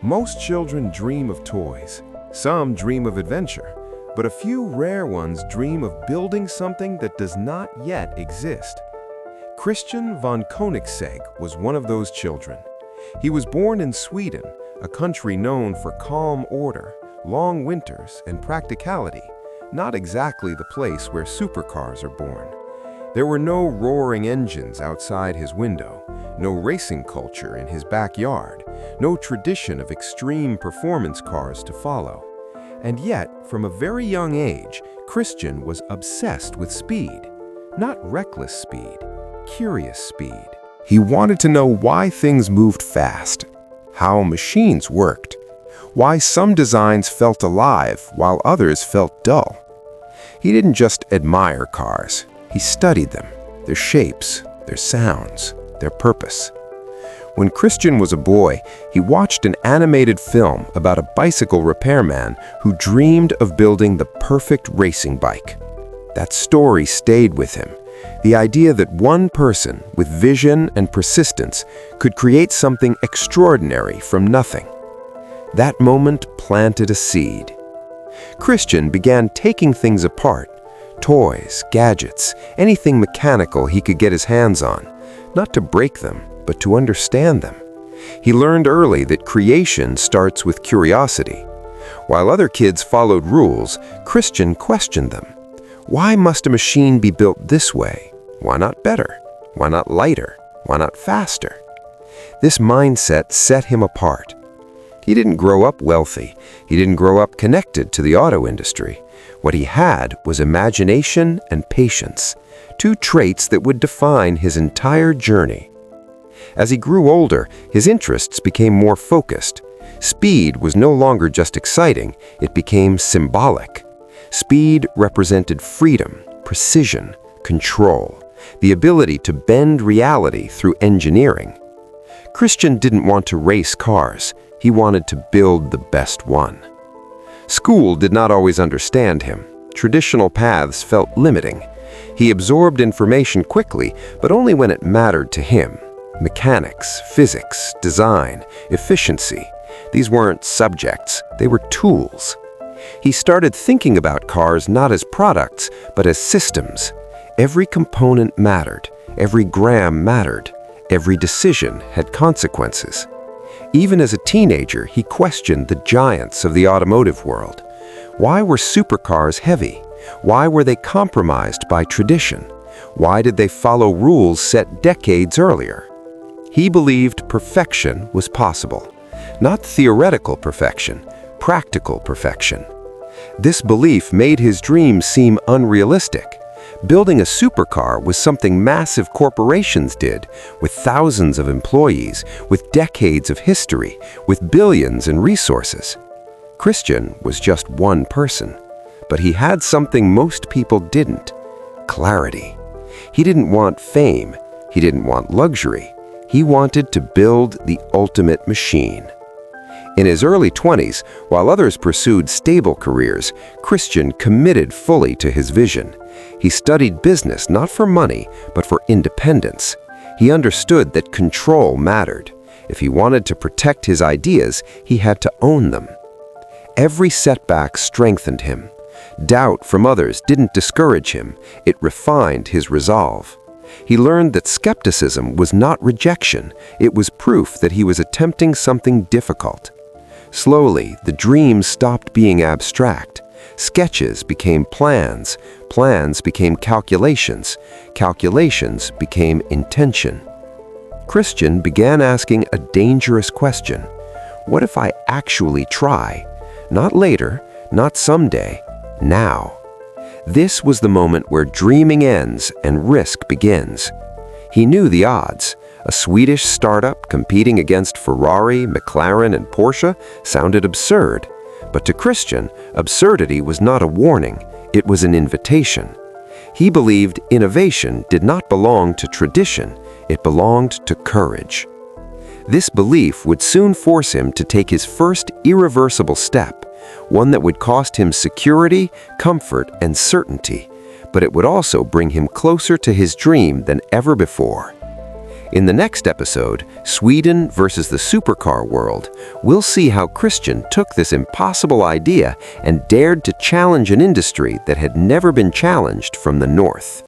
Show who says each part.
Speaker 1: Most children dream of toys. Some dream of adventure, but a few rare ones dream of building something that does not yet exist. Christian von Koenigsegg was one of those children. He was born in Sweden, a country known for calm order, long winters, and practicality, not exactly the place where supercars are born. There were no roaring engines outside his window, no racing culture in his backyard, no tradition of extreme performance cars to follow. And yet, from a very young age, Christian was obsessed with speed. Not reckless speed, curious speed. He wanted to know why things moved fast, how machines worked, why some designs felt alive while others felt dull. He didn't just admire cars. He studied them, their shapes, their sounds, their purpose. When Christian was a boy, he watched an animated film about a bicycle repairman who dreamed of building the perfect racing bike. That story stayed with him, the idea that one person with vision and persistence could create something extraordinary from nothing. That moment planted a seed. Christian began taking things apart, toys, gadgets, anything mechanical he could get his hands on, not to break them, but to understand them. He learned early that creation starts with curiosity. While other kids followed rules, Christian questioned them. Why must a machine be built this way? Why not better? Why not lighter? Why not faster? This mindset set him apart. He didn't grow up wealthy. He didn't grow up connected to the auto industry. What he had was imagination and patience, two traits that would define his entire journey. As he grew older, his interests became more focused. Speed was no longer just exciting, it became symbolic. Speed represented freedom, precision, control, the ability to bend reality through engineering. Christian didn't want to race cars. He wanted to build the best one. School did not always understand him. Traditional paths felt limiting. He absorbed information quickly, but only when it mattered to him. Mechanics, physics, design, efficiency. These weren't subjects, they were tools. He started thinking about cars not as products, but as systems. Every component mattered, every gram mattered, every decision had consequences. Even as a teenager, he questioned the giants of the automotive world. Why were supercars heavy? Why were they compromised by tradition? Why did they follow rules set decades earlier? He believed perfection was possible. Not theoretical perfection, practical perfection. This belief made his dreams seem unrealistic. Building a supercar was something massive corporations did, with thousands of employees, with decades of history, with billions in resources. Christian was just one person, but he had something most people didn't: clarity. He didn't want fame. He didn't want luxury. He wanted to build the ultimate machine. In his early 20s, while others pursued stable careers, Christian committed fully to his vision. He studied business not for money, but for independence. He understood that control mattered. If he wanted to protect his ideas, he had to own them. Every setback strengthened him. Doubt from others didn't discourage him, it refined his resolve. He learned that skepticism was not rejection, it was proof that he was attempting something difficult. Slowly, the dreams stopped being abstract. Sketches became plans, plans became calculations, calculations became intention. Christian began asking a dangerous question. What if I actually try? Not later, not someday, now. This was the moment where dreaming ends and risk begins. He knew the odds. A Swedish startup competing against Ferrari, McLaren, and Porsche sounded absurd. But to Christian, absurdity was not a warning, it was an invitation. He believed innovation did not belong to tradition, it belonged to courage. This belief would soon force him to take his first irreversible step, one that would cost him security, comfort, and certainty, but it would also bring him closer to his dream than ever before. In the next episode, Sweden versus the supercar world, we'll see how Christian took this impossible idea and dared to challenge an industry that had never been challenged from the north.